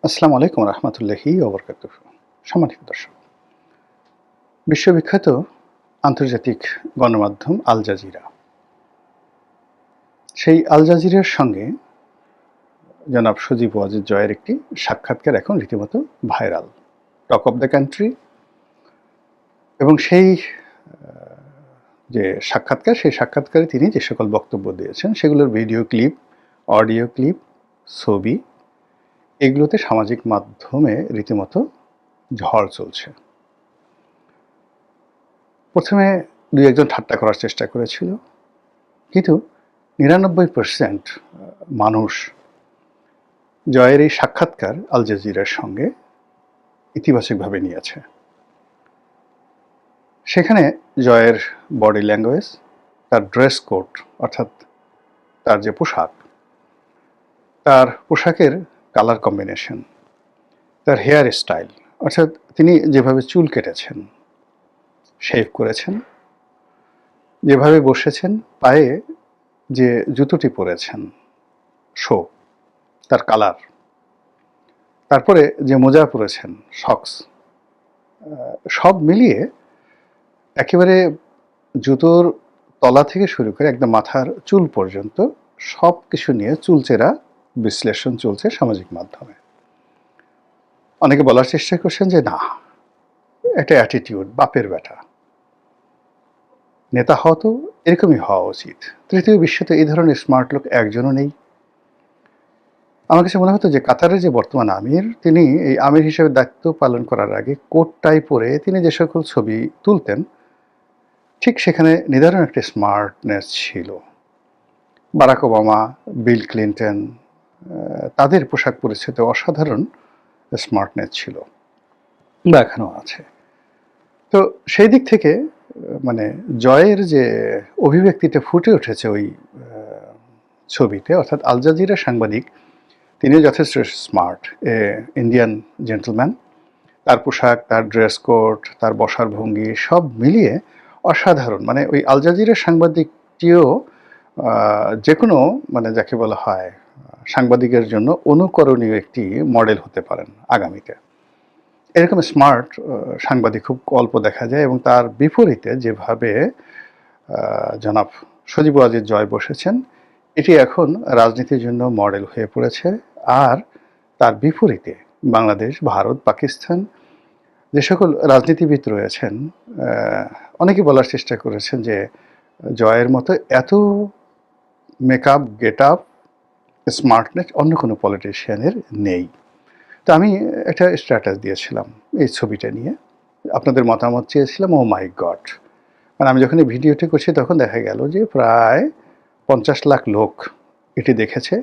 আসসালামু আলাইকুম রহমতুল্লাহি ওবরকাতুহ। সম্মানিত দর্শক, বিশ্ববিখ্যাত আন্তর্জাতিক গণমাধ্যম আল জাজিরা, সেই আল জাজিরার সঙ্গে জনাব সজীব ওয়াজেদ জয়ের একটি সাক্ষাৎকার এখন রীতিমতো viral, talk of the country. এবং সেই যে সাক্ষাৎকার, সেই সাক্ষাৎকারে তিনি যে সকল বক্তব্য দিয়েছেন সেগুলোর ভিডিও ক্লিপ, অডিও ক্লিপ, ছবি, এগুলোতে সামাজিক মাধ্যমে রীতিমতো ঝড় চলছে। প্রথমে দুই একজন ঠাট্টা করার চেষ্টা করেছিল, কিন্তু ৯৯% মানুষ জয়ের এই সাক্ষাৎকার আল জাজিরার সঙ্গে ইতিবাচকভাবে নিয়েছে। সেখানে জয়ের বডি ল্যাঙ্গুয়েজ, তার ড্রেস কোড অর্থাৎ তার যে পোশাক, তার পোশাকের কালার কম্বিনেশন, তার হেয়ার স্টাইল অর্থাৎ তিনি যেভাবে চুল কেটেছেন, শেভ করেছেন, যেভাবে বসেছেন, পায়ে যে জুতোটি পরেছেন শো, তার কালার, তারপরে যে মোজা পরেছেন, সক্স, সব মিলিয়ে একেবারে জুতোর তলা থেকে শুরু করে একদম মাথার চুল পর্যন্ত সব কিছু নিয়ে চুলচেরা বিশ্লেষণ চলছে সামাজিক মাধ্যমে। অনেকে বলার চেষ্টা করছেন যে না, এটা অ্যাটিটিউড, বাপের বেটা, নেতা হওয়া তো এরকমই হওয়া উচিত। তৃতীয় বিশ্বে তো এই ধরনের স্মার্ট লোক একজনও নেই। আমার কাছে মনে হতো যে কাতারের যে বর্তমান আমির, তিনি এই আমির হিসেবে দায়িত্ব পালন করার আগে কোট টাই পরে তিনি যে সকল ছবি তুলতেন, ঠিক সেখানে নিদারুণ একটা স্মার্টনেস ছিল। বারাক ওবামা, বিল ক্লিন্টন, তাদের পোশাক পরিচ্ছদে অসাধারণ স্মার্টনেস ছিল, বা এখনও আছে। তো সেই দিক থেকে মানে জয়ের যে অভিব্যক্তিটা ফুটে উঠেছে ওই ছবিতে, অর্থাৎ আল জাজিরা সাংবাদিক, তিনিও যথেষ্ট স্মার্ট, ইন্ডিয়ান জেন্টলম্যান। তার পোশাক, তার ড্রেস কোড, তার বসার ভঙ্গি সব মিলিয়ে অসাধারণ। মানে ওই আল জাজিরার সাংবাদিকটিও যে কোনো মানে যাকে বলা হয় সাংবাদিকের জন্য অনুকরণীয় একটি মডেল হতে পারেন আগামীতে। এরকম স্মার্ট সাংবাদিক খুব অল্প দেখা যায়। এবং তার বিপরীতে যেভাবে জনাব সজীব ওয়াজেদ জয় বসেছেন, এটি এখন রাজনীতির জন্য মডেল হয়ে পড়েছে। আর তার বিপরীতে বাংলাদেশ, ভারত, পাকিস্তান যে সকল রাজনীতিবিদ রয়েছেন, অনেকে বলার চেষ্টা করেছেন যে জয়ের মতো এত মেকআপ, গেট আপ, স্মার্টনেস অন্য কোনো পলিটিশিয়ানের নেই। তো আমি একটা স্ট্যাটাস দিয়েছিলাম এই ছবিটা নিয়ে, আপনাদের মতামত চেয়েছিলাম। ও মাই গড! মানে আমি যখন এই ভিডিওটি করছি তখন দেখা গেল যে প্রায় 50 লাখ লোক এটি দেখেছে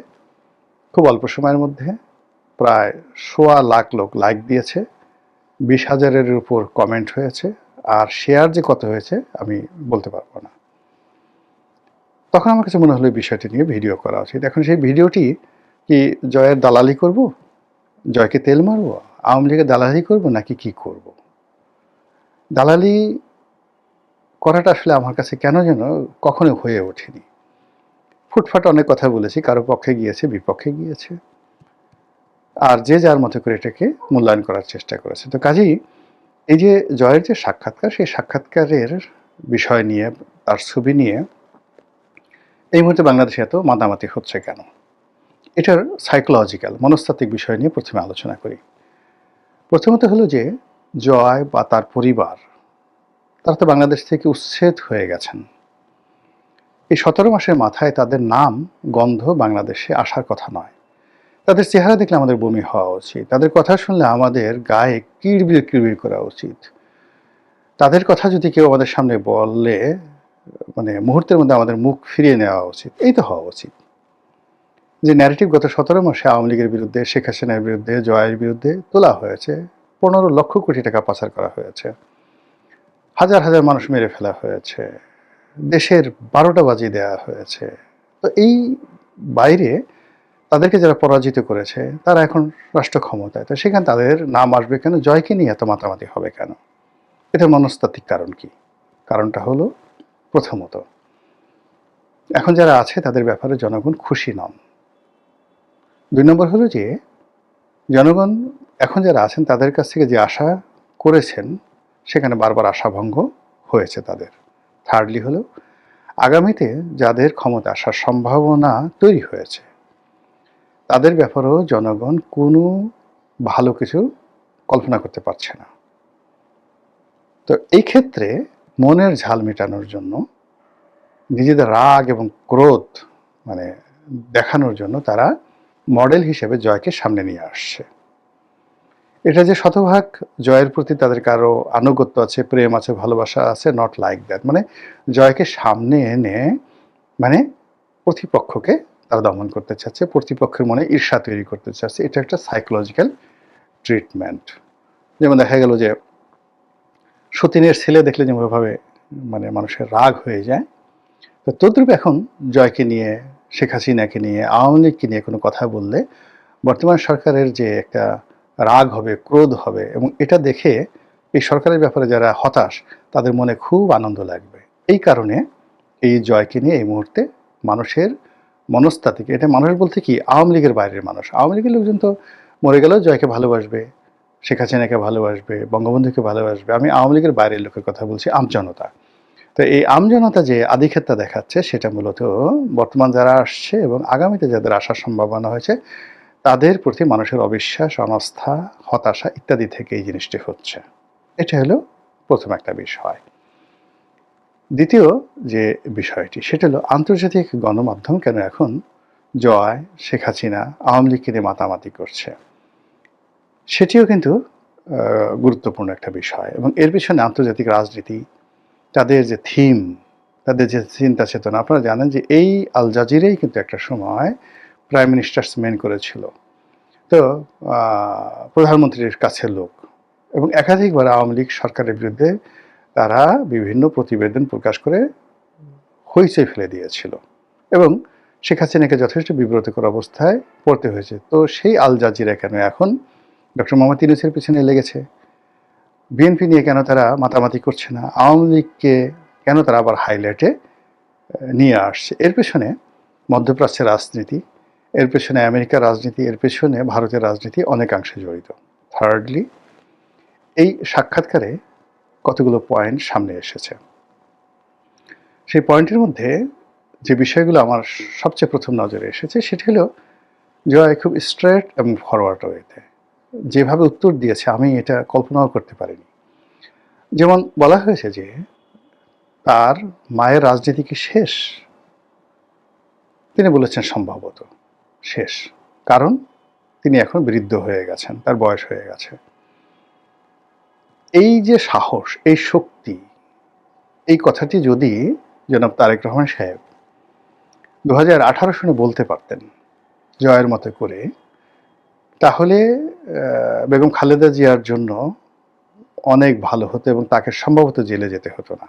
খুব অল্প সময়ের মধ্যে। প্রায় 1.25 লাখ লোক লাইক দিয়েছে, 20,000-এর উপর কমেন্ট হয়েছে, আর শেয়ার যে কত হয়েছে আমি বলতে পারবো না। তখন আমার কাছে মনে হলো এই বিষয়টি নিয়ে ভিডিও করা উচিত। এখন সেই ভিডিওটি কি জয়ের দালালি করব, জয়কে তেল মারবো, আওয়ামী লীগের দালালি করব, নাকি কি করব? দালালি করাটা আসলে আমার কাছে কেন যেন কখনো হয়ে ওঠেনি। ফুটফাট অনেক কথা বলেছি, কারো পক্ষে গিয়েছে, বিপক্ষে গিয়েছে, আর যে যার মতো করে এটাকে মূল্যায়ন করার চেষ্টা করেছে। তো কাজেই এই যে জয়ের যে সাক্ষাৎকার, সেই সাক্ষাৎকারের বিষয় নিয়ে, তার ছবি নিয়ে এই মুহূর্তে বাংলাদেশে এত মাতামাতি হচ্ছে কেন, এটার সাইকোলজিক্যাল, মনস্তাত্ত্বিক বিষয় নিয়ে প্রথমে আলোচনা করি। প্রথমত হলো যে জয় বা তার পরিবার, তারা তো বাংলাদেশ থেকে উচ্ছেদ হয়ে গেছেন। এই 17 মাসের মাথায় তাদের নাম গন্ধ বাংলাদেশে আসার কথা নয়। তাদের চেহারা দেখলে আমাদের বমি হওয়া উচিত, তাদের কথা শুনলে আমাদের গায়ে কিড়বিড় কিড়বিড় করা উচিত। তাদের কথা যদি কেউ আমাদের সামনে বললে মানে মুহূর্তের মধ্যে আমাদের মুখ ফিরিয়ে নেওয়া উচিত। এই তো হওয়া উচিত। যে ন্যারেটিভ গত 17 মাসে আওয়ামী লীগের বিরুদ্ধে, শেখ হাসিনার বিরুদ্ধে, জয়ের বিরুদ্ধে তোলা হয়েছে, 15 লক্ষ কোটি টাকা পাচার করা হয়েছে, হাজার হাজার মানুষ মেরে ফেলা হয়েছে, দেশের 12টা বাজিয়ে দেওয়া হয়েছে। তো এই বাইরে তাদেরকে যারা পরাজিত করেছে তারা এখন রাষ্ট্র ক্ষমতায়, তো সেখানে তাদের নাম আসবে কেন, জয়কে নিয়ে এত মাতামাতি হবে কেন? এটার মনস্তাত্ত্বিক কারণ কি? কারণটা হলো, প্রথমত এখন যারা আছে তাদের ব্যাপারে জনগণ খুশি নন। 2 নম্বর হলো যে জনগণ এখন যারা আছেন তাদের কাছ থেকে যে আশা করেছেন সেখানে বারবার আশাভঙ্গ হয়েছে তাদের। থার্ডলি হলো আগামীতে যাদের ক্ষমতা আসার সম্ভাবনা তৈরি হয়েছে তাদের ব্যাপারেও জনগণ কোনো ভালো কিছু কল্পনা করতে পারছে না। তো এই ক্ষেত্রে মনের ঝাল মেটানোর জন্য নিজেদের রাগ এবং ক্রোধ মানে দেখানোর জন্য তারা মডেল হিসেবে জয়কে সামনে নিয়ে আসছে। এটা যে শতভাগ জয়ের প্রতি তাদের কারো আনুগত্য আছে, প্রেম আছে, ভালোবাসা আছে, নট লাইক দ্যাট। মানে জয়কে সামনে এনে মানে প্রতিপক্ষকে তারা দমন করতে চাচ্ছে, প্রতিপক্ষের মনে ঈর্ষা তৈরি করতে চাচ্ছে। এটা একটা সাইকোলজিক্যাল ট্রিটমেন্ট। যেমন দেখা গেল যে সতীনের ছেলে দেখলে যেভাবে মানে মানুষের রাগ হয়ে যায়, তো তদ্রূপ এখন জয়কে নিয়ে, শেখ হাসিনাকে নিয়ে, আওয়ামী লীগকে নিয়ে কোনো কথা বললে বর্তমান সরকারের যে একটা রাগ হবে, ক্রোধ হবে, এবং এটা দেখে এই সরকারের ব্যাপারে যারা হতাশ তাদের মনে খুব আনন্দ লাগবে। এই কারণে এই জয়কে নিয়ে এই মুহূর্তে মানুষের মনস্তাত্ত্বিক, এটা মানুষ বলতে কি আওয়ামী লীগের বাইরের মানুষ, আওয়ামী লীগের লোকজন তো মরে গেলেও জয়কে ভালোবাসবে, শেখ হাসিনাকে ভালোবাসবে, বঙ্গবন্ধুকে ভালোবাসবে। আমি আওয়ামী লীগের বাইরের লোকের কথা বলছি, আমজনতা। তো এই আমজনতা যে আধিক্যতা দেখাচ্ছে সেটা মূলত বর্তমান যারা আসছে এবং আগামীতে যাদের আসার সম্ভাবনা হয়েছে তাদের প্রতি মানুষের অবিশ্বাস, অনাস্থা, হতাশা ইত্যাদি থেকে এই জিনিসটি হচ্ছে। এটা হলো প্রথম একটা বিষয়। দ্বিতীয় যে বিষয়টি সেটা হলো আন্তর্জাতিক গণমাধ্যম কেন এখন জয়, শেখ হাসিনা, আওয়ামী লীগকে নিয়ে মাতামাতি করছে, সেটিও কিন্তু গুরুত্বপূর্ণ একটা বিষয়। এবং এর পিছনে আন্তর্জাতিক রাজনীতি, তাদের যে থিম, তাদের যে চিন্তা চেতনা, আপনারা জানেন যে এই আল জাজিরাই কিন্তু একটা সময় প্রাইম মিনিস্টার্স মেন করেছিল, তো প্রধানমন্ত্রীর কাছের লোক, এবং একাধিকবার আওয়ামী লীগ সরকারের বিরুদ্ধে তারা বিভিন্ন প্রতিবেদন প্রকাশ করে হইচই ফেলে দিয়েছিল এবং শেখ হাসিনাকে যথেষ্ট বিব্রতকর অবস্থায় পড়তে হয়েছে। তো সেই আল জাজিরা কেন এখন ডক্টর মোহাম্মদ ইউনূসের পিছনে লেগেছে? বিএনপি নিয়ে কেন তারা মাতামাতি করছে না? আওয়ামী লীগকে কেন তারা আবার হাইলাইটে নিয়ে আসছে? এর পেছনে মধ্যপ্রাচ্যের রাজনীতি, এর পেছনে আমেরিকার রাজনীতি, এর পেছনে ভারতের রাজনীতি অনেকাংশে জড়িত। থার্ডলি এই সাক্ষাৎকারে কতগুলো পয়েন্ট সামনে এসেছে। সেই পয়েন্টের মধ্যে যে বিষয়গুলো আমার সবচেয়ে প্রথম নজরে এসেছে সেটা হলো জয় খুব স্ট্রেট এবং ফরওয়ার্ড ওয়েতে যেভাবে উত্তর দিয়েছে আমি এটা কল্পনাও করতে পারিনি। যেমন বলা হয়েছে যে তার মায়ের রাজনীতি কি শেষ? তিনি বলেছেন সম্ভবত শেষ, কারণ তিনি এখন বৃদ্ধ হয়ে গেছেন, তার বয়স হয়ে গেছে। এই যে সাহস, এই শক্তি, এই কথাটি যদি জনাব তারেক রহমান সাহেব 2018 সনে বলতে পারতেন জয়ের মতো করে, তাহলে বেগম খালেদা জিয়ার জন্য অনেক ভালো হতো এবং তাকে সম্ভবত জেলে যেতে হতো না।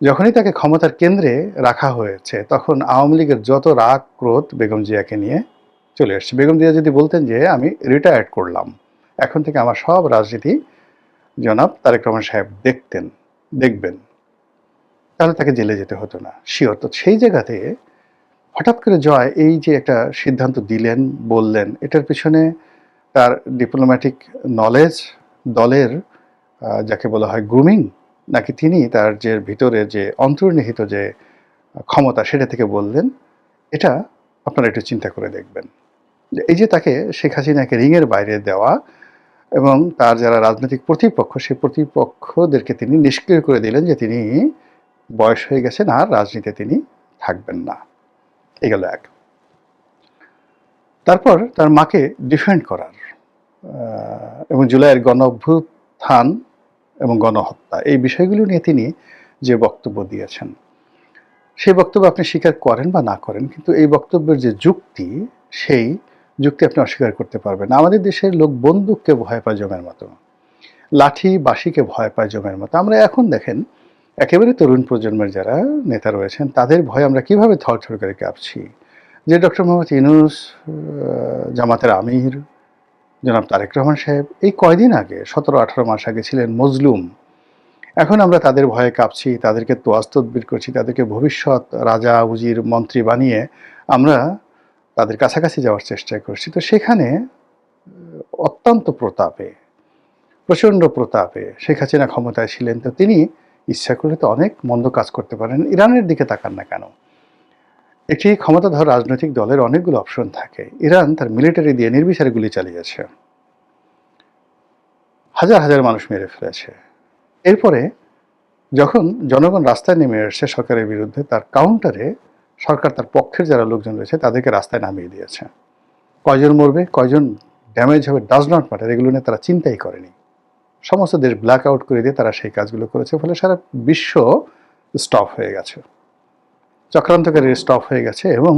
যখনই তাকে ক্ষমতার কেন্দ্রে রাখা হয়েছে তখন আওয়ামী লীগের যত রাগ ক্রোধ বেগম জিয়াকে নিয়ে চলে এসছে। বেগম জিয়া যদি বলতেন যে আমি রিটায়ার্ড করলাম, এখন থেকে আমার সব রাজনীতি জনাব তারেক রহমান সাহেব দেখবেন, তাহলে তাকে জেলে যেতে হতো না, শিওর। তো সেই জায়গাতে হঠাৎ করে জয় এই যে একটা সিদ্ধান্ত দিলেন, বললেন, এটার পিছনে তার ডিপ্লোম্যাটিক নলেজ, দলের যাকে বলা হয় গ্রুমিং, নাকি তিনি তার যে ভিতরে যে অন্তর্নিহিত যে ক্ষমতা সেটা থেকে বললেন, এটা আপনারা একটু চিন্তা করে দেখবেন। এই যে তাকে শেখ হাসিনাকে রিংয়ের বাইরে দেওয়া এবং তার যারা রাজনৈতিক প্রতিপক্ষ সেই প্রতিপক্ষদেরকে তিনি নিষ্ক্রিয় করে দিলেন যে তিনি বয়স হয়ে গেছেন আর রাজনীতিতে তিনি থাকবেন না। এগুলো এক। তারপর তার মাকে ডিফেন্ড করার এবং জুলাইয়ের গণ অভ্যুত্থান এবং গণহত্যা এই বিষয়গুলো নিয়ে তিনি যে বক্তব্য দিয়েছেন, সেই বক্তব্য আপনি স্বীকার করেন বা না করেন, কিন্তু এই বক্তব্যের যে যুক্তি, সেই যুক্তি আপনি অস্বীকার করতে পারবেন না। আমাদের দেশের লোক বন্দুককে ভয় পায় জমের মতো, লাঠি বাঁশিকে ভয় পায় জমের মতো। আমরা এখন দেখেন একেবারে তরুণ প্রজন্মের যারা নেতা রয়েছেন তাদের ভয়ে আমরা কিভাবে থরথর করে কাঁপছি। যে ডক্টর মোহাম্মদ ইউনূস, জামাতের আমির জনাব তারেক রহমান সাহেব এই কয়দিন আগে 17-18 মাস আগে ছিলেন মজলুম, এখন আমরা তাদের ভয়ে কাঁপছি, তাদেরকে তোয়াজ তদবির করছি, তাদেরকে ভবিষ্যৎ রাজা উজির মন্ত্রী বানিয়ে আমরা তাদের কাছাকাছি যাওয়ার চেষ্টা করছি। তো সেখানে অত্যন্ত প্রতাপে, প্রচণ্ড প্রতাপে শেখ হাসিনা ক্ষমতায় ছিলেন, তো তিনি ইচ্ছা করলে তো অনেক মন্দ কাজ করতে পারেন। ইরানের দিকে তাকান না কেন? একটি ক্ষমতাধর রাজনৈতিক দলের অনেকগুলো অপশন থাকে। ইরান তার মিলিটারি দিয়ে নির্বিচারে গুলি চালিয়েছে, হাজার হাজার মানুষ মেরে ফেলেছে। এরপরে যখন জনগণ রাস্তায় নেমে এসেছে সরকারের বিরুদ্ধে, তার কাউন্টারে সরকার তার পক্ষের যারা লোকজন রয়েছে তাদেরকে রাস্তায় নামিয়ে দিয়েছে। কয়জন মরবে, কয়জন ড্যামেজ হবে, ডাজ নট ম্যাটার, এগুলো নিয়ে তারা চিন্তাই করেনি। সমস্ত দেশ ব্ল্যাক আউট করে দিয়ে তারা সেই কাজগুলো করেছে, ফলে সারা বিশ্ব স্টপ হয়ে গেছে, চক্রান্তকারী স্টপ হয়ে গেছে, এবং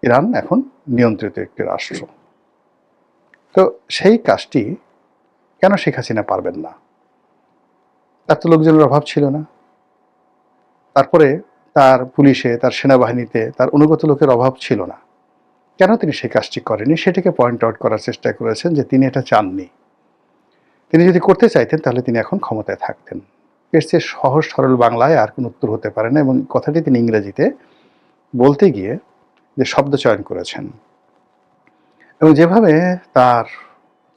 ইরান এখন নিয়ন্ত্রিত একটি রাষ্ট্র। তো সেই কাজটি কেন শেখ হাসিনা পারবেন না? তার তো লোকজনের অভাব ছিল না। তারপরে তার পুলিশে, তার সেনাবাহিনীতে তার অনুগত লোকের অভাব ছিল না। কেন তিনি সেই কাজটি করেনি সেটাকে পয়েন্ট আউট করার চেষ্টা করেছেন, যে তিনি এটা চাননি। তিনি যদি করতে চাইতেন তাহলে তিনি এখন ক্ষমতায় থাকতেন। এর চেয়ে সহজ সরল বাংলায় আর কোনো উত্তর হতে পারে না, এবং কথাটি তিনি ইংরেজিতে বলতে গিয়ে যে শব্দ চয়ন করেছেন এবং যেভাবে তার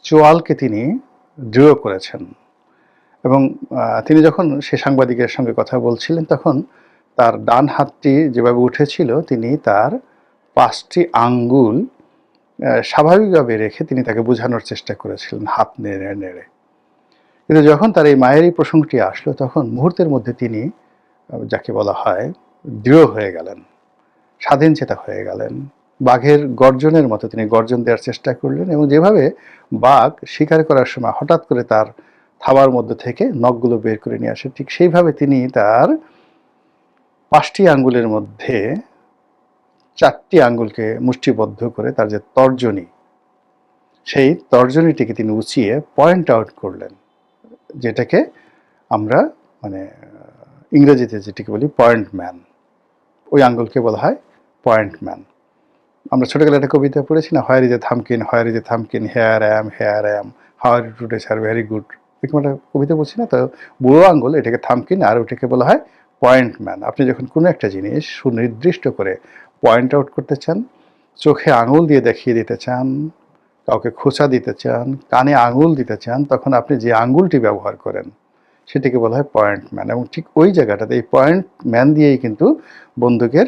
চোয়ালকে তিনি দৃঢ় করেছেন, এবং তিনি যখন সে সাংবাদিকের সঙ্গে কথা বলছিলেন তখন তার ডান হাতটি যেভাবে উঠেছিল, তিনি তার 5টি আঙ্গুল স্বাভাবিকভাবে রেখে তিনি তাকে বোঝানোর চেষ্টা করেছিলেন হাত নেড়ে নেড়ে। কিন্তু যখন তার এই মায়ের এই প্রসঙ্গটি আসলো, তখন মুহূর্তের মধ্যে তিনি যাকে বলা হয় দৃঢ় হয়ে গেলেন, স্বাধীন চেতা হয়ে গেলেন। বাঘের গর্জনের মতো তিনি গর্জন দেওয়ার চেষ্টা করলেন, এবং যেভাবে বাঘ শিকার করার সময় হঠাৎ করে তার থাবার মধ্যে থেকে নখগুলো বের করে নিয়ে আসে, ঠিক সেইভাবে তিনি তার 5টি আঙ্গুলের মধ্যে 4টি আঙ্গুলকে মুষ্টিবদ্ধ করে তার যে তর্জনী, সেই তর্জনীটিকে তিনি উঁচিয়ে পয়েন্ট আউট করলেন, যেটাকে আমরা মানে ইংরেজিতে যেটিকে বলি পয়েন্ট ম্যান। ওই আঙ্গুলকে বলা হয় পয়েন্ট ম্যান। আমরা ছোটবেলায় একটা কবিতা পড়েছি না, where is a thumbkin, where is a thumbkin, here am, how are today sir, very good, এরকম একটা কবিতা বলছি না? তো বুড়ো আঙ্গুল এটাকে থামকিন, আর ওটাকে বলা হয় পয়েন্ট ম্যান। আপনি যখন কোনো একটা জিনিস সুনির্দিষ্ট করে পয়েন্ট আউট করতে চান, চোখে আঙুল দিয়ে দেখিয়ে দিতে চান, কাউকে খোঁচা দিতে চান, কানে আঙুল দিতে চান, তখন আপনি যে আঙুলটি ব্যবহার করেন সেটাকে বলা হয় পয়েন্ট ম্যান। এবং ঠিক ওই জায়গাটাতে এই পয়েন্ট ম্যান দিয়েই কিন্তু বন্দুকের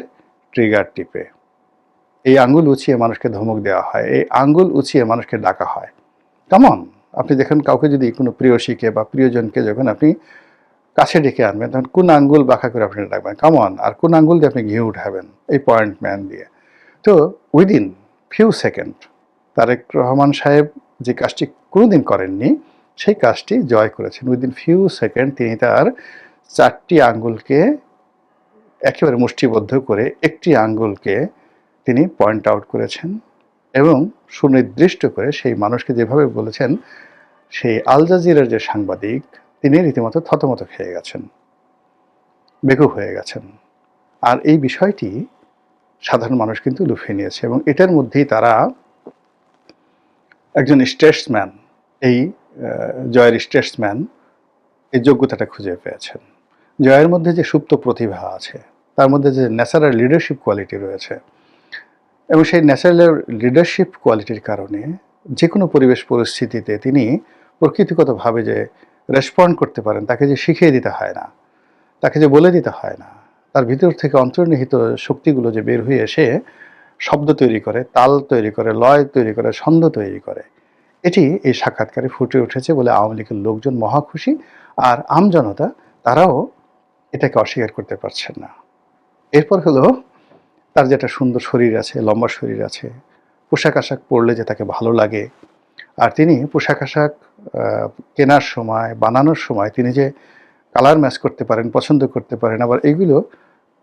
ট্রিগার টিপে এই আঙ্গুল উঁচিয়ে মানুষকে ধমক দেওয়া হয়, এই আঙ্গুল উঁচিয়ে মানুষকে ডাকা হয়। কেমন? আপনি দেখেন কাউকে যদি কোনো প্রিয়সীকে বা প্রিয়জনকে যখন আপনি কাছে ডেকে আনবেন, তখন কোন আঙ্গুল বাঁকা করে আপনি ডাকবেন কেমন, আর কোন আঙ্গুল দিয়ে আপনি ঘি উঠাবেন? এই পয়েন্ট ম্যান দিয়ে। তো within few second Tareq Rahman সাহেব যে কাজটি কোনোদিন করেননি, সেই কাজটি জয় করেছেন। উইদিন ফিউ সেকেন্ড তিনি তার 4টি আঙ্গুলকে একেবারে মুষ্টিবদ্ধ করে একটি আঙ্গুলকে তিনি পয়েন্ট আউট করেছেন, এবং সুনির্দিষ্ট করে সেই মানুষকে যেভাবে বলেছেন, সেই আল জাজিরার যে সাংবাদিক তিনি রীতিমতো থতমত খেয়ে গেছেন, বেকুব হয়ে গেছেন। আর এই বিষয়টি সাধারণ মানুষ কিন্তু লুফিয়ে নিয়েছে, এবং এটার মধ্যেই তারা একজন স্টেটসম্যান, এই জয়ের স্টেটসম্যান এই যোগ্যতাটা খুঁজে পেয়েছেন। জয়ের মধ্যে যে সুপ্ত প্রতিভা আছে, তার মধ্যে যে ন্যাচারাল লিডারশিপ কোয়ালিটি রয়েছে, এবং সেই ন্যাচারাল লিডারশিপ কোয়ালিটির কারণে যে কোনো পরিবেশ পরিস্থিতিতে তিনি প্রকৃতিগতভাবে যে রেসপন্ড করতে পারেন, তাকে যে শিখিয়ে দিতে হয় না, তাকে যে বলে দিতে হয় না, তার ভিতর থেকে অন্তর্নিহিত শক্তিগুলো যে বের হয়ে এসে শব্দ তৈরি করে, তাল তৈরি করে, লয় তৈরি করে, ছন্দ তৈরি করে, এটি এই সাক্ষাৎকারে ফুটে উঠেছে বলে আওয়ামী লীগের লোকজন মহা খুশি, আর আমজনতা তারাও এটাকে অস্বীকার করতে পারছেন না। এরপর হলো তার যেটা সুন্দর শরীর আছে, লম্বা শরীর আছে, পোশাক আশাক পরলে যে তাকে ভালো লাগে, আর তিনি পোশাক আশাক কেনার সময়, বানানোর সময় তিনি যে কালার ম্যাচ করতে পারেন, পছন্দ করতে পারেন, আবার এগুলো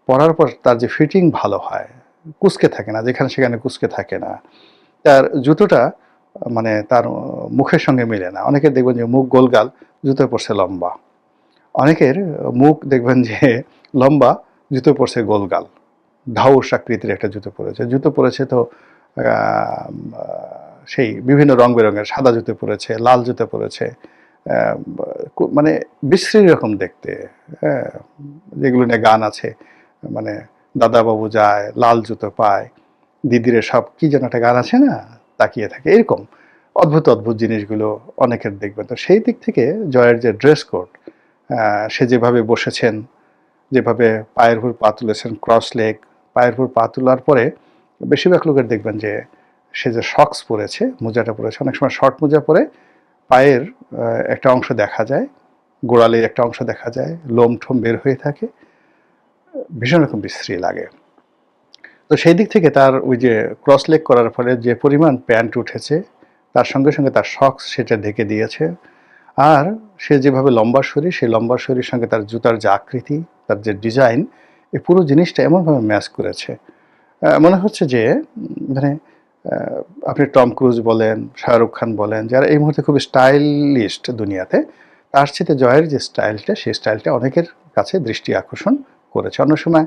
পরার পর তার যে ফিটিং ভালো হয়, কুঁচকে থাকে না, যেখানে সেখানে কুঁচকে থাকে না, তার জুতোটা মানে তার মুখের সঙ্গে মিলে না। অনেকের দেখবেন যে মুখ গোলগাল, জুতো পরছে লম্বা, অনেকের মুখ দেখবেন যে লম্বা, জুতো পরছে গোলগাল, ঢাউস আকৃতির একটা জুতো পরেছে। জুতো পরেছে তো সেই বিভিন্ন রং বেরঙের, সাদা জুতো পরেছে, লাল জুতো পরেছে, মানে বিশ্রী রকম দেখতে। হ্যাঁ, যেগুলো নিয়ে গান আছে, মানে দাদাবাবু যায় লাল জুতো পায়, দিদিরে সব কি যেন একটা গান আছে না, তাকিয়ে থাকে, এরকম অদ্ভুত, অদ্ভুত জিনিসগুলো অনেকের দেখবেন। তো সেই দিক থেকে জয়ের যে ড্রেস কোড, সে যেভাবে বসেছেন, যেভাবে পায়ের উপর পা তুলেছেন ক্রস লেগ, পায়ের উপর পা তোলার পরে বেশিরভাগ লোকের দেখবেন যে সে যে সক্স পরেছে, মোজাটা পরেছে, অনেক সময় শর্ট মোজা পরে পায়ের একটা অংশ দেখা যায়, গোড়ালির একটা অংশ দেখা যায়, লোম-ঠোম বের হয়ে থাকে। ভীষণ রকম বিশ্রী লাগে। তো সেই দিক থেকে তার ওই যে ক্রস লেগ করার ফলে যে পরিমাণ প্যান্ট উঠেছে, তার সঙ্গে, সঙ্গে তার সক্স সেটা ঢেকে দিয়েছে। আর সে যেভাবে লম্বা শরীর, সেই লম্বা শরীরের সঙ্গে তার জুতার যে আকৃতি, তার যে ডিজাইন, এই পুরো জিনিসটা এমনভাবে ম্যাচ করেছে। মনে হচ্ছে যে মানে আ আপনি টম ক্রুজ বলেন, শাহরুখ খান বলেন, যারা এই মুহূর্তে খুবই স্টাইলিস্ট দুনিয়াতে, তার চেয়ে জয়ের যে স্টাইলটা, সেই স্টাইলটা অনেকের কাছে দৃষ্টি আকর্ষণ করেছে। অন্য সময়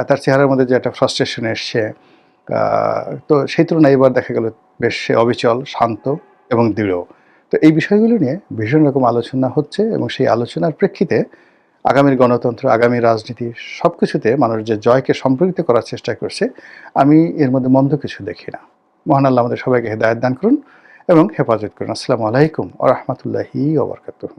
তার চেহারার মধ্যে যে একটা ফ্রাস্ট্রেশন এসছে, আ তো সেই তুলনায় এবার দেখা গেল বেশ সে অবিচল, শান্ত এবং দৃঢ়। তো এই বিষয়গুলো নিয়ে ভীষণ রকম আলোচনা হচ্ছে এবং সেই আলোচনার প্রেক্ষিতে আগামীর গণতন্ত্র, আগামী রাজনীতি সবকিছুতে মানুষ যে জয়কে সম্পর্কিত করার চেষ্টা করছে, আমি এর মধ্যে মন্দ কিছু দেখি না। মহান আল্লাহ আমাদের সবাইকে হেদায়েত দান করুন এবং হেফাজত করুন। আসসালামু আলাইকুম ওয়া রাহমাতুল্লাহি ওয়া বারাকাতুহু।